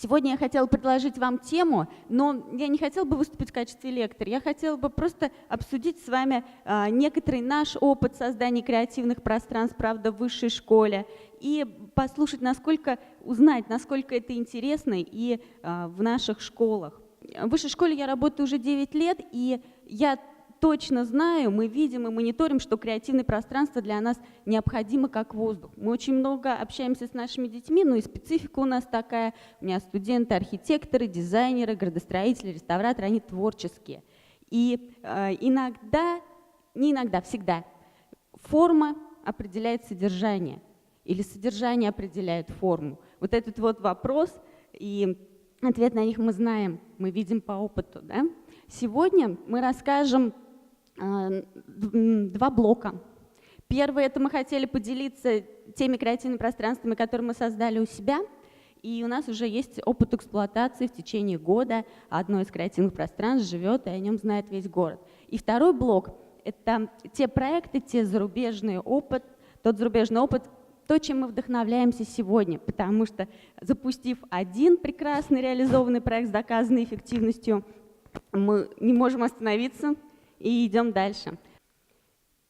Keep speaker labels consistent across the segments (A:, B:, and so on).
A: Сегодня я хотела предложить вам тему, но я не хотела бы выступить в качестве лектора, я хотела бы просто обсудить с вами некоторый наш опыт создания креативных пространств, правда, в высшей школе, и послушать, узнать, насколько это интересно и в наших школах. В высшей школе я работаю уже 9 лет, и я точно знаю, мы видим и мониторим, что креативное пространство для нас необходимо как воздух. Мы очень много общаемся с нашими детьми, но и специфика у нас такая. У меня студенты, архитекторы, дизайнеры, градостроители, реставраторы, они творческие. И всегда форма определяет содержание или содержание определяет форму. Вот этот вот вопрос и ответ на них мы знаем, мы видим по опыту. Да? Сегодня мы расскажем 2 блока. Первый — это мы хотели поделиться теми креативными пространствами, которые мы создали у себя, и у нас уже есть опыт эксплуатации в течение года. Одно из креативных пространств живет, и о нем знает весь город. И второй блок — это те проекты, тот зарубежный опыт, то, чем мы вдохновляемся сегодня, потому что, запустив один прекрасный реализованный проект с доказанной эффективностью, мы не можем остановиться и идем дальше.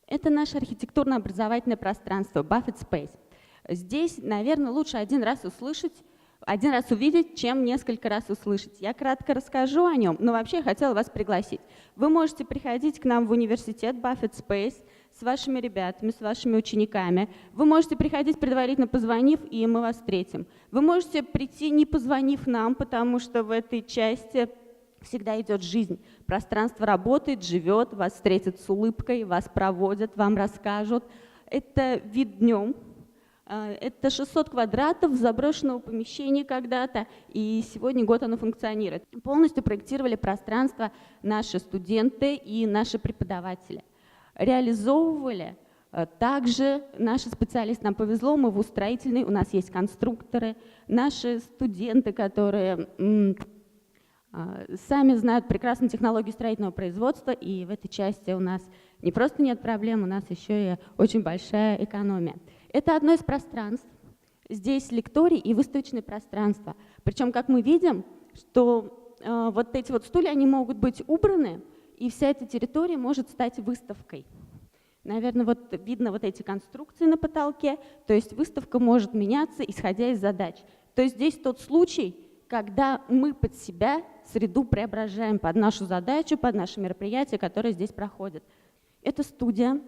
A: Это наше архитектурно-образовательное пространство Buffett Space. Здесь, наверное, лучше один раз увидеть, чем несколько раз услышать. Я кратко расскажу о нем, но вообще я хотела вас пригласить. Вы можете приходить к нам в университет Buffett Space с вашими ребятами, с вашими учениками. Вы можете приходить, предварительно позвонив, и мы вас встретим. Вы можете прийти, не позвонив нам, потому что в этой части всегда идет жизнь. Пространство работает, живет, вас встретят с улыбкой, вас проводят, вам расскажут. Это вид днем. Это 600 квадратов заброшенного помещения когда-то, и сегодня год оно функционирует. Полностью проектировали пространство наши студенты и наши преподаватели. Реализовывали также наши специалисты. Нам повезло, мы в строительной, у нас есть конструкторы, наши студенты, которые сами знают прекрасные технологии строительного производства, и в этой части у нас не просто нет проблем, у нас еще и очень большая экономия. Это одно из пространств. Здесь лекторий и выставочное пространство. Причем, как мы видим, что вот эти вот стулья, они могут быть убраны, и вся эта территория может стать выставкой. Наверное, вот видно вот эти конструкции на потолке, то есть выставка может меняться, исходя из задач. То есть здесь тот случай, когда мы под себя среду преображаем под нашу задачу, под наше мероприятие, которое здесь проходит. Это студия,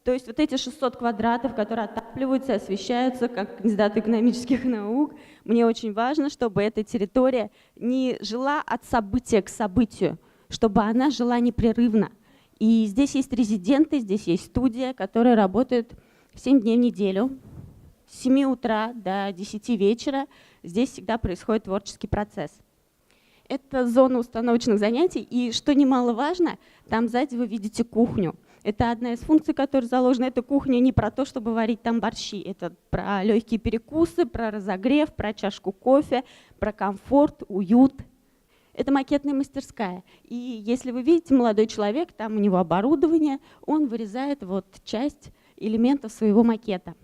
A: то есть вот эти 600 квадратов, которые отапливаются, освещаются, как кандидат экономических наук. Мне очень важно, чтобы эта территория не жила от события к событию, чтобы она жила непрерывно. И здесь есть резиденты, здесь есть студия, которая работает 7 дней в неделю, с 7 утра до 10 вечера. Здесь всегда происходит творческий процесс. Это зона установочных занятий, и, что немаловажно, там сзади вы видите кухню. Это одна из функций, которая заложена. Эта кухня не про то, чтобы варить там борщи, это про легкие перекусы, про разогрев, про чашку кофе, про комфорт, уют. Это макетная мастерская. И если вы видите, молодой человек, там у него оборудование, он вырезает вот часть элементов своего макета.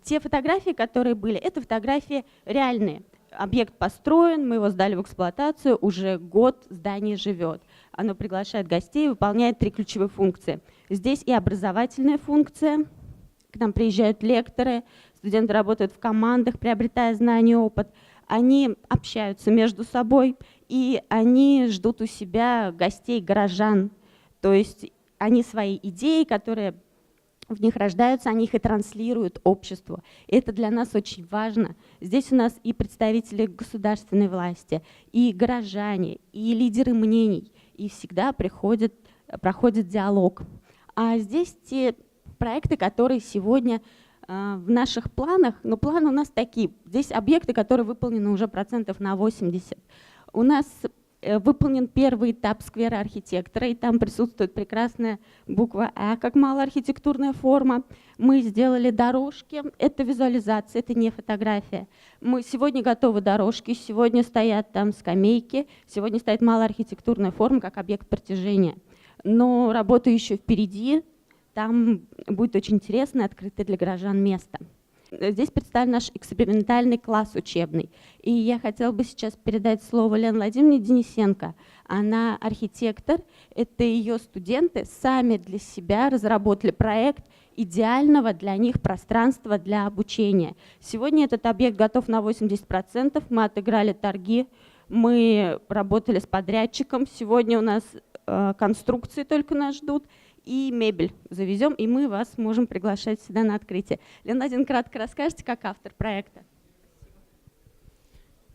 A: Те фотографии, которые были, это фотографии реальные. Объект построен, мы его сдали в эксплуатацию, уже год здание живет. Оно приглашает гостей, выполняет 3 ключевые функции. Здесь и образовательная функция, к нам приезжают лекторы, студенты работают в командах, приобретая знания и опыт. Они общаются между собой, и они ждут у себя гостей, горожан. То есть они свои идеи, которые в них рождаются, они их и транслируют обществу. И это для нас очень важно. Здесь у нас и представители государственной власти, и горожане, и лидеры мнений. И всегда проходит диалог. А здесь те проекты, которые сегодня в наших планах, но планы у нас такие. Здесь объекты, которые выполнены уже процентов на 80. У нас выполнен первый этап сквера архитектора, и там присутствует прекрасная буква «А», как малоархитектурная форма. Мы сделали дорожки, это визуализация, это не фотография. Мы сегодня готовы дорожки, сегодня стоят там скамейки, сегодня стоит малоархитектурная форма как объект притяжения. Но работа еще впереди, там будет очень интересно, открытое для горожан место. Здесь представлен наш экспериментальный класс учебный. И я хотела бы сейчас передать слово Лене Владимировне Денисенко. Она архитектор, это ее студенты сами для себя разработали проект идеального для них пространства для обучения. Сегодня этот объект готов на 80%, мы отыграли торги, мы работали с подрядчиком, сегодня у нас конструкции только нас ждут, и мебель завезем, и мы вас можем приглашать сюда на открытие. Лена Владимировна, кратко расскажете, как автор проекта?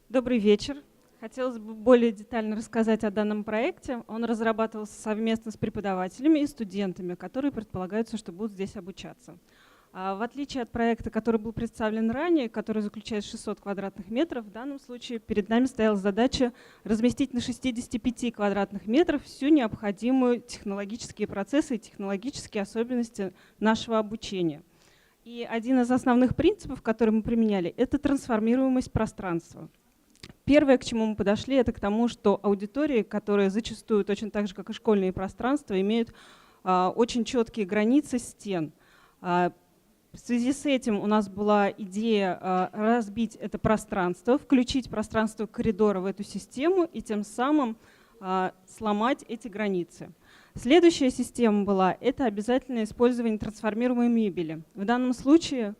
B: Добрый вечер. Хотелось бы более детально рассказать о данном проекте. Он разрабатывался совместно с преподавателями и студентами, которые предполагаются, что будут здесь обучаться. В отличие от проекта, который был представлен ранее, который заключает 600 квадратных метров, в данном случае перед нами стояла задача разместить на 65 квадратных метрах всю необходимую технологические процессы и технологические особенности нашего обучения. И один из основных принципов, который мы применяли, это трансформируемость пространства. Первое, к чему мы подошли, это к тому, что аудитории, которые зачастую, точно так же, как и школьные пространства, имеют очень четкие границы стен. В связи с этим у нас была идея разбить это пространство, включить пространство коридора в эту систему и тем самым сломать эти границы. Следующая система была – это обязательное использование трансформируемой мебели. В данном случае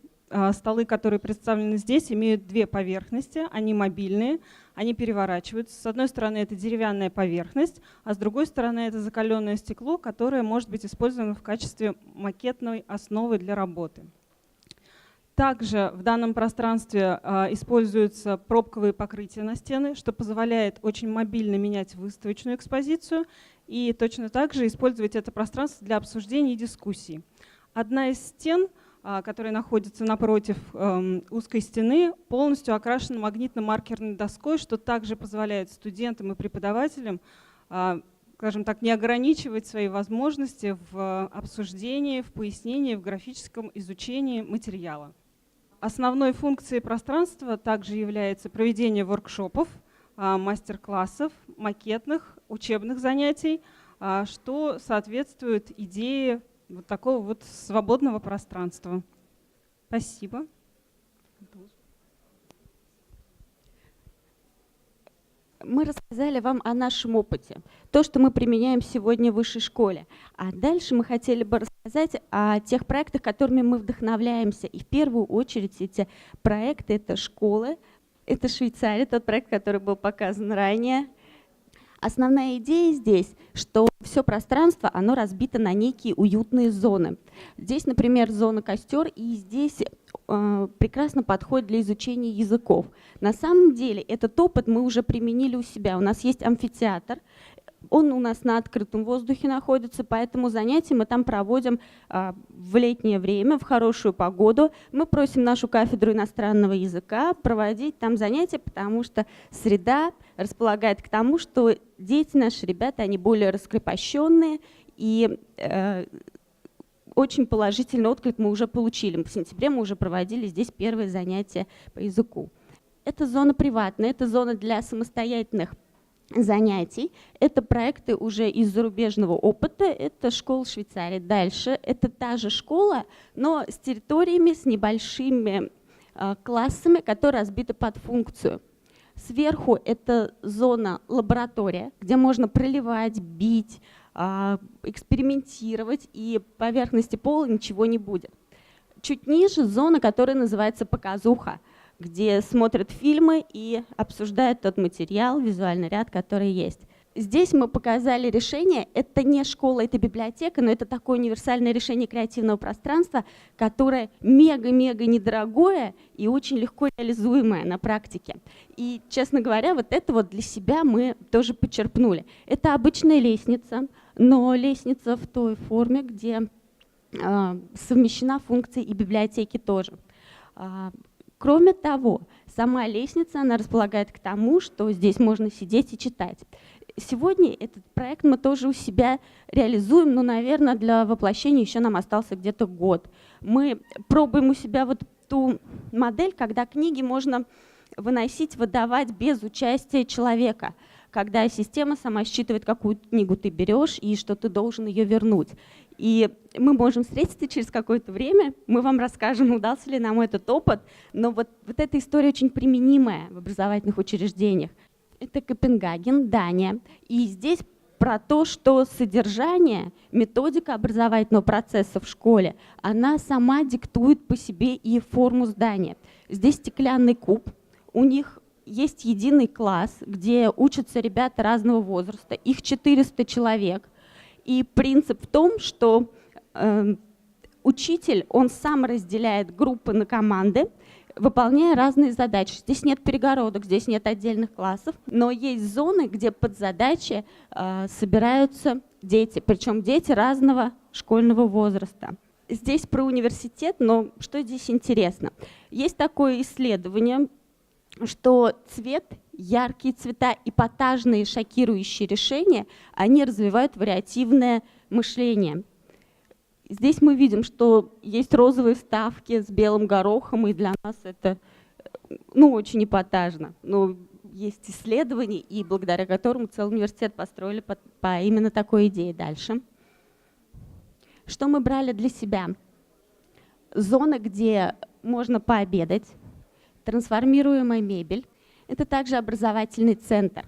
B: столы, которые представлены здесь, имеют две поверхности, они мобильные, они переворачиваются. С одной стороны это деревянная поверхность, а с другой стороны это закаленное стекло, которое может быть использовано в качестве макетной основы для работы. Также в данном пространстве используются пробковые покрытия на стены, что позволяет очень мобильно менять выставочную экспозицию и точно так же использовать это пространство для обсуждений и дискуссий. Одна из стен, которая находится напротив узкой стены, полностью окрашена магнитно-маркерной доской, что также позволяет студентам и преподавателям, скажем так, не ограничивать свои возможности в обсуждении, в пояснении, в графическом изучении материала. Основной функцией пространства также является проведение воркшопов, мастер-классов, макетных, учебных занятий, что соответствует идее вот такого вот свободного пространства. Спасибо.
A: Мы рассказали вам о нашем опыте, то, что мы применяем сегодня в высшей школе. А дальше мы хотели бы рассказать о тех проектах, которыми мы вдохновляемся. И в первую очередь эти проекты – это школы, это Швейцария, тот проект, который был показан ранее. Основная идея здесь, что все пространство, оно разбито на некие уютные зоны. Здесь, например, зона костер, и здесь прекрасно подходит для изучения языков. На самом деле этот опыт мы уже применили у себя. У нас есть амфитеатр, он у нас на открытом воздухе находится, поэтому занятия мы там проводим в летнее время, в хорошую погоду. Мы просим нашу кафедру иностранного языка проводить там занятия, потому что среда располагает к тому, что дети, наши ребята, они более раскрепощенные, и очень положительный отклик мы уже получили. В сентябре мы уже проводили здесь первые занятия по языку. Это зона приватная, это зона для самостоятельных занятий. Это проекты уже из зарубежного опыта, это школа Швейцарии. Дальше это та же школа, но с территориями, с небольшими классами, которые разбиты под функцию. Сверху это зона лаборатория, где можно проливать, бить, экспериментировать, и поверхности пола ничего не будет. Чуть ниже зона, которая называется показуха, где смотрят фильмы и обсуждают тот материал, визуальный ряд, который есть. Здесь мы показали решение, это не школа, это библиотека, но это такое универсальное решение креативного пространства, которое мега-мега недорогое и очень легко реализуемое на практике. И, честно говоря, вот это вот для себя мы тоже почерпнули. Это обычная лестница, но лестница в той форме, где совмещена функция и библиотеки тоже. Кроме того, сама лестница, она располагает к тому, что здесь можно сидеть и читать. Сегодня этот проект мы тоже у себя реализуем, но, наверное, для воплощения еще нам остался где-то год. Мы пробуем у себя вот ту модель, когда книги можно выносить, выдавать без участия человека, когда система сама считывает, какую книгу ты берешь и что ты должен ее вернуть. И мы можем встретиться через какое-то время, мы вам расскажем, удался ли нам этот опыт, но вот эта история очень применимая в образовательных учреждениях. Это Копенгаген, Дания. И здесь про то, что содержание, методика образовательного процесса в школе, она сама диктует по себе и форму здания. Здесь стеклянный куб, у них есть единый класс, где учатся ребята разного возраста, их 400 человек. И принцип в том, что учитель, он сам разделяет группы на команды, выполняя разные задачи. Здесь нет перегородок, здесь нет отдельных классов, но есть зоны, где под задачи собираются дети, причем дети разного школьного возраста. Здесь про университет, но что здесь интересно? Есть такое исследование, что цвет, яркие цвета, эпатажные шокирующие решения, они развивают вариативное мышление. Здесь мы видим, что есть розовые вставки с белым горохом, и для нас это очень эпатажно. Но есть исследования, и благодаря которым целый университет построили по именно такой идее. Дальше. Что мы брали для себя? Зоны, где можно пообедать, трансформируемая мебель. Это также образовательный центр.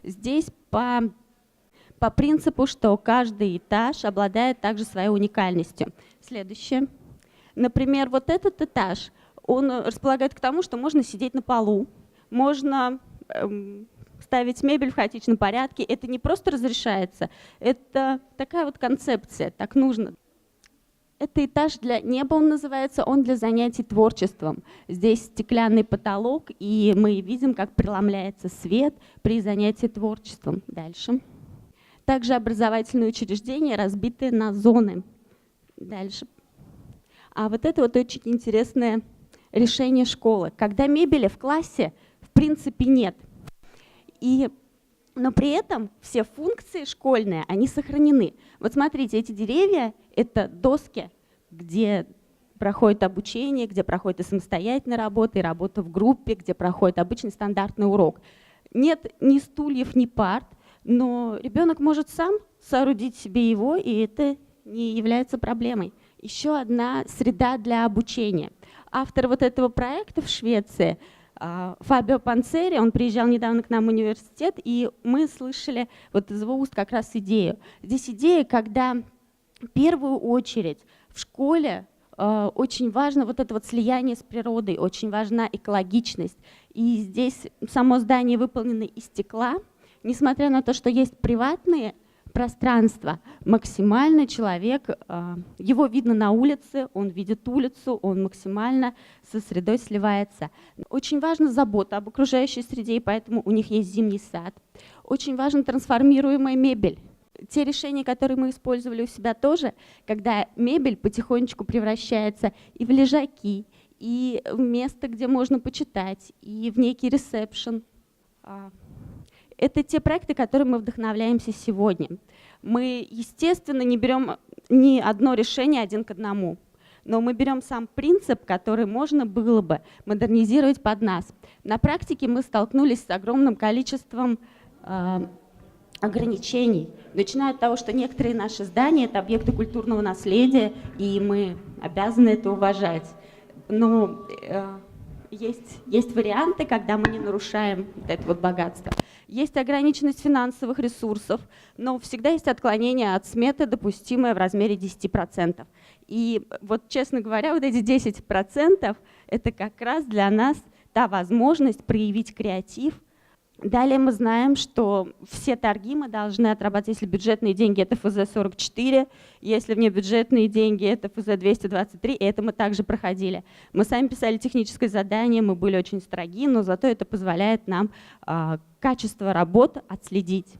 A: Здесь по принципу, что каждый этаж обладает также своей уникальностью. Следующее. Например, вот этот этаж, он располагает к тому, что можно сидеть на полу, можно ставить мебель в хаотичном порядке. Это не просто разрешается, это такая вот концепция, так нужно. Это этаж для неба, он называется, он для занятий творчеством. Здесь стеклянный потолок, и мы видим, как преломляется свет при занятии творчеством. Дальше. Также образовательные учреждения, разбитые на зоны. Дальше. А вот это вот очень интересное решение школы. Когда мебели в классе в принципе нет. Но при этом все функции школьные, они сохранены. Вот смотрите, эти деревья — это доски, где проходит обучение, где проходит и самостоятельная работа, и работа в группе, где проходит обычный стандартный урок. Нет ни стульев, ни парт, но ребенок может сам соорудить себе его, и это не является проблемой. Еще одна среда для обучения. Автор вот этого проекта в Швеции Фабио Панцери, он приезжал недавно к нам в университет, и мы слышали вот из его уст как раз идею. Здесь идея, когда в первую очередь в школе очень важно вот это вот слияние с природой, очень важна экологичность. И здесь само здание выполнено из стекла. Несмотря на то, что есть приватные пространства, максимально человек, его видно на улице, он видит улицу, он максимально со средой сливается. Очень важна забота об окружающей среде, и поэтому у них есть зимний сад. Очень важна трансформируемая мебель. Те решения, которые мы использовали у себя тоже, когда мебель потихонечку превращается и в лежаки, и в место, где можно почитать, и в некий ресепшн. Это те проекты, которыми мы вдохновляемся сегодня. Мы, естественно, не берем ни одно решение один к одному, но мы берем сам принцип, который можно было бы модернизировать под нас. На практике мы столкнулись с огромным количеством ограничений, начиная от того, что некоторые наши здания — это объекты культурного наследия, и мы обязаны это уважать. Но есть варианты, когда мы не нарушаем вот это вот богатство. Есть ограниченность финансовых ресурсов, но всегда есть отклонение от сметы, допустимое в размере 10%. И вот, честно говоря, вот эти 10% — это как раз для нас та возможность проявить креатив. Далее мы знаем, что все торги мы должны отрабатывать, если бюджетные деньги — это ФЗ-44, если внебюджетные деньги — это ФЗ-223, и это мы также проходили. Мы сами писали техническое задание, мы были очень строги, но зато это позволяет нам качество работы отследить.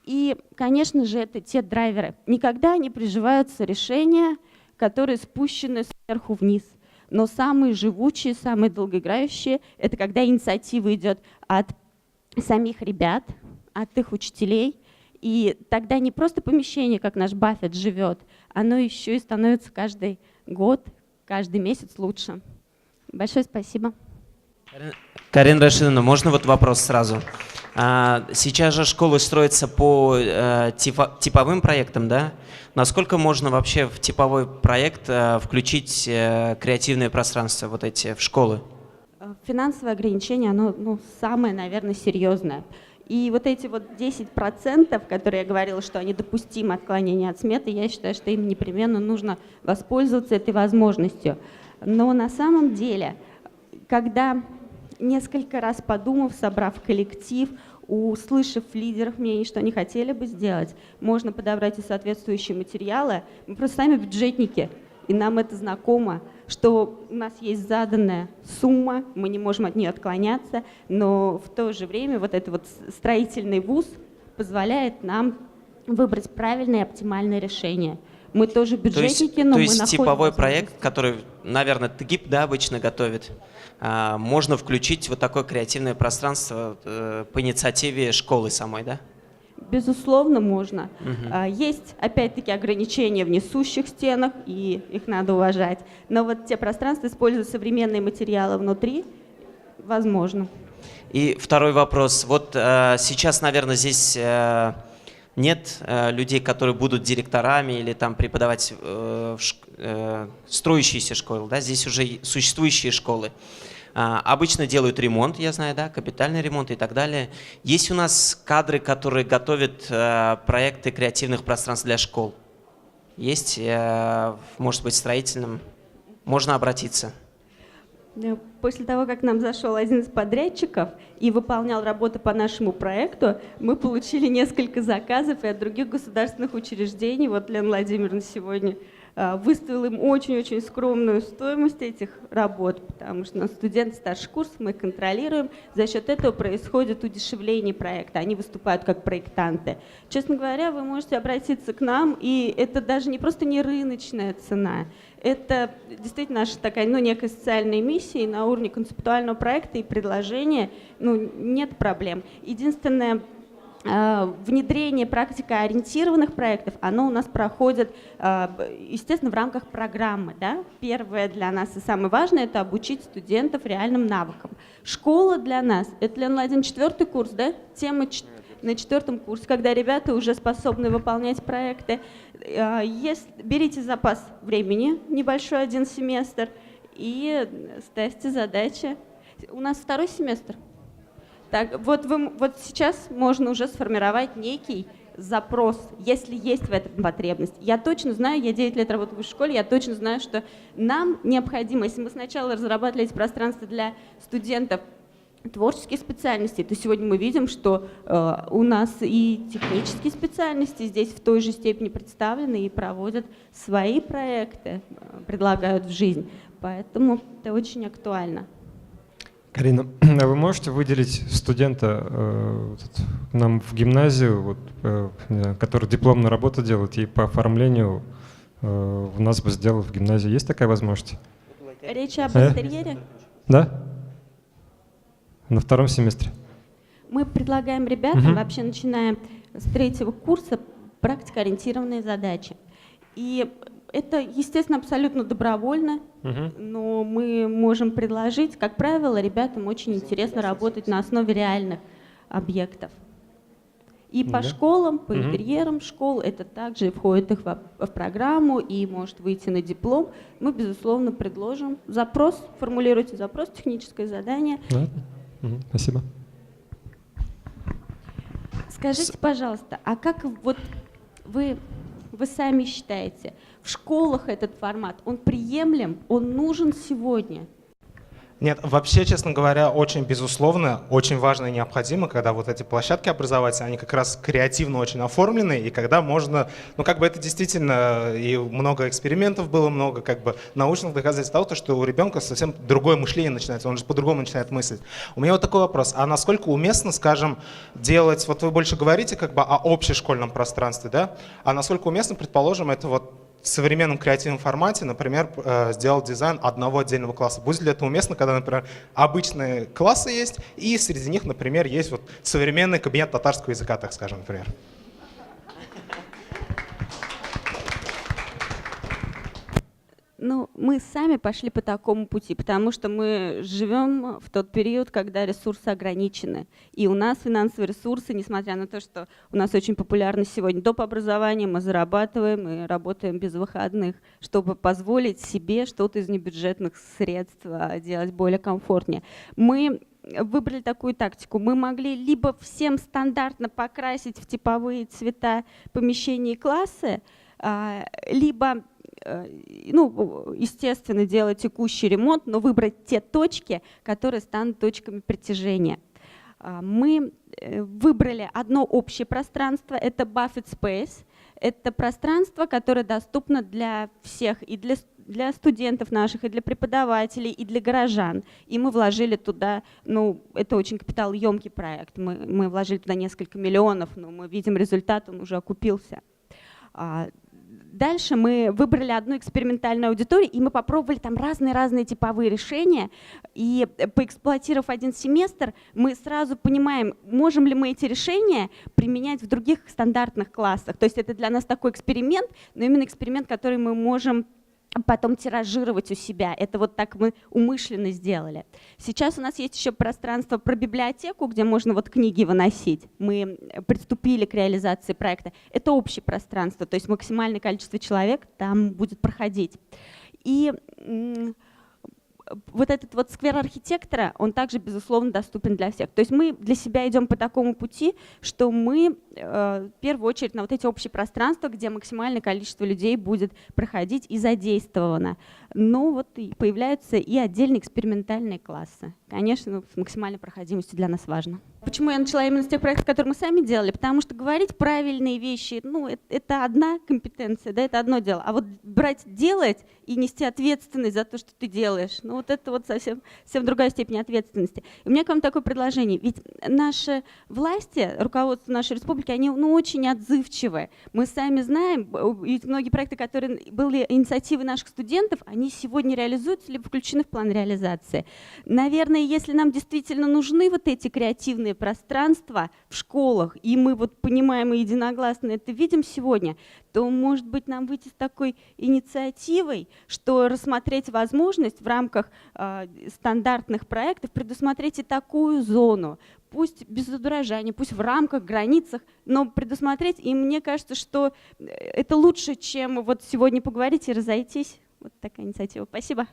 A: И, конечно же, это те драйверы. Никогда не приживаются решения, которые спущены сверху вниз. Но самые живучие, самые долгоиграющие — это когда инициатива идет от самих ребят, от их учителей. И тогда не просто помещение, как наш Баффет, живет, оно еще и становится каждый год, каждый месяц лучше. Большое спасибо.
C: Карина Рашидовна, можно вот вопрос сразу? Сейчас же школы строятся по типовым проектам, да? Насколько можно вообще в типовой проект включить креативные пространства вот эти в школы?
A: Финансовое ограничение, оно самое, наверное, серьезное. И вот эти вот 10%, которые я говорила, что они допустимы отклонения от сметы, я считаю, что им непременно нужно воспользоваться этой возможностью. Но на самом деле, когда несколько раз подумав, собрав коллектив, услышав лидеров мнений, что они хотели бы сделать, можно подобрать и соответствующие материалы. Мы просто сами бюджетники, и нам это знакомо, что у нас есть заданная сумма, мы не можем от нее отклоняться, но в то же время вот этот вот строительный вуз позволяет нам выбрать правильное и оптимальное решение. Мы тоже бюджетники, но мы находим...
C: То есть типовой проект, который, наверное, ТГИП, да, обычно готовит, можно включить вот такое креативное пространство по инициативе школы самой, да?
A: Безусловно, можно. Есть, опять-таки, ограничения в несущих стенах, и их надо уважать. Но вот те пространства, используя современные материалы внутри, возможно.
C: И второй вопрос. Вот сейчас, наверное, здесь нет людей, которые будут директорами или там преподавать строящиеся школы, да? Здесь уже существующие школы. Обычно делают ремонт, я знаю, да, капитальный ремонт и так далее. Есть у нас кадры, которые готовят проекты креативных пространств для школ? Есть, может быть, строительным? Можно обратиться.
A: После того, как нам зашел один из подрядчиков и выполнял работу по нашему проекту, мы получили несколько заказов и от других государственных учреждений. Вот Лена Владимировна сегодня выставила им очень-очень скромную стоимость этих работ, потому что у нас студенты старших курсов, мы их контролируем. За счет этого происходит удешевление проекта, они выступают как проектанты. Честно говоря, вы можете обратиться к нам, и это даже не просто не рыночная цена, это действительно наша такая, некая социальная миссия, и на уровне концептуального проекта и предложения, нет проблем. Единственное, внедрение практикоориентированных проектов, оно у нас проходит, естественно, в рамках программы. Да? Первое для нас и самое важное – это обучить студентов реальным навыкам. Школа для нас – это, Лена Владимировна, 4-й курс, да? Тема на 4-м курсе, когда ребята уже способны выполнять проекты. Берите запас времени, небольшой 1 семестр, и ставьте задачи. У нас 2-й семестр. Так, вот сейчас можно уже сформировать некий запрос, если есть в этом потребность. Я точно знаю, я 9 лет работаю в школе, я точно знаю, что нам необходимо, если мы сначала разрабатывали эти пространства для студентов творческих специальностей, то сегодня мы видим, что у нас и технические специальности здесь в той же степени представлены и проводят свои проекты, предлагают в жизнь. Поэтому это очень актуально.
D: Карина, а вы можете выделить студента нам в гимназию, который дипломную работу делает и по оформлению у нас бы сделал в гимназии? Есть такая возможность?
A: Речь об интерьере?
D: Да. На 2-м семестре.
A: Мы предлагаем ребятам, вообще начиная с 3-го курса, практикоориентированные задачи. И это, естественно, абсолютно добровольно, но мы можем предложить, как правило, ребятам очень интересно работать на основе реальных объектов. И по школам, по интерьерам школ, это также входит их в программу и может выйти на диплом. Мы, безусловно, предложим запрос, формулируйте запрос, техническое задание.
D: Спасибо.
A: Скажите, пожалуйста, а как вот вы сами считаете, в школах этот формат, он приемлем, он нужен сегодня?
E: Нет, вообще, честно говоря, очень безусловно, очень важно и необходимо, когда вот эти площадки образовательные, они как раз креативно очень оформлены, и когда можно, это действительно, и много экспериментов было, много научных доказательств того, что у ребенка совсем другое мышление начинается, он же по-другому начинает мыслить. У меня вот такой вопрос, а насколько уместно, скажем, делать, вот вы больше говорите о общешкольном пространстве, да, а насколько уместно, предположим, это в современном креативном формате, например, сделал дизайн одного отдельного класса. Будет ли это уместно, когда, например, обычные классы есть, и среди них, например, есть современный кабинет татарского языка, так скажем, например?
A: Ну, мы сами пошли по такому пути, потому что мы живем в тот период, когда ресурсы ограничены. И у нас финансовые ресурсы, несмотря на то, что у нас очень популярно сегодня доп. Образование, мы зарабатываем и работаем без выходных, чтобы позволить себе что-то из небюджетных средств делать более комфортнее. Мы выбрали такую тактику. Мы могли либо всем стандартно покрасить в типовые цвета помещения и классы, либо, ну, естественно, делать текущий ремонт, но выбрать те точки, которые станут точками притяжения. Мы выбрали одно общее пространство, это Buffet Space. Это пространство, которое доступно для всех, и для студентов наших, и для преподавателей, и для горожан. И мы вложили туда, ну, это очень капиталоемкий проект, мы вложили туда несколько миллионов, но мы видим результат, он уже окупился. Дальше мы выбрали одну экспериментальную аудиторию, и мы попробовали там разные типовые решения. И поэксплуатировав один семестр, мы сразу понимаем, можем ли мы эти решения применять в других стандартных классах. То есть это для нас такой эксперимент, но именно эксперимент, который мы можем потом тиражировать у себя. Это вот так мы умышленно сделали. Сейчас у нас есть еще пространство про библиотеку, где можно вот книги выносить. Мы приступили к реализации проекта. Это общее пространство, то есть максимальное количество человек там будет проходить. И вот этот вот сквер архитектора, он также, безусловно, доступен для всех. То есть мы для себя идем по такому пути, что мы в первую очередь на вот эти общие пространства, где максимальное количество людей будет проходить и задействовано. Но вот и появляются и отдельные экспериментальные классы. Конечно, с максимальной проходимостью для нас важно. Почему я начала именно с тех проектов, которые мы сами делали? Потому что говорить правильные вещи, ну, это одна компетенция, да, это одно дело. А вот брать, делать и нести ответственность за то, что ты делаешь, ну, вот это вот совсем другая степень ответственности. И у меня к вам такое предложение. Ведь наши власти, руководство нашей республики, они, ну, очень отзывчивы. Мы сами знаем, и многие проекты, которые были инициативы наших студентов, они сегодня реализуются либо включены в план реализации. Наверное, если нам действительно нужны вот эти креативные пространства в школах, и мы вот понимаем и единогласно это видим сегодня, то, может быть, нам выйти с такой инициативой, что рассмотреть возможность в рамках стандартных проектов предусмотреть и такую зону, пусть без удорожания, пусть в рамках, границах, но предусмотреть. И мне кажется, что это лучше, чем вот сегодня поговорить и разойтись. Вот такая инициатива. Спасибо.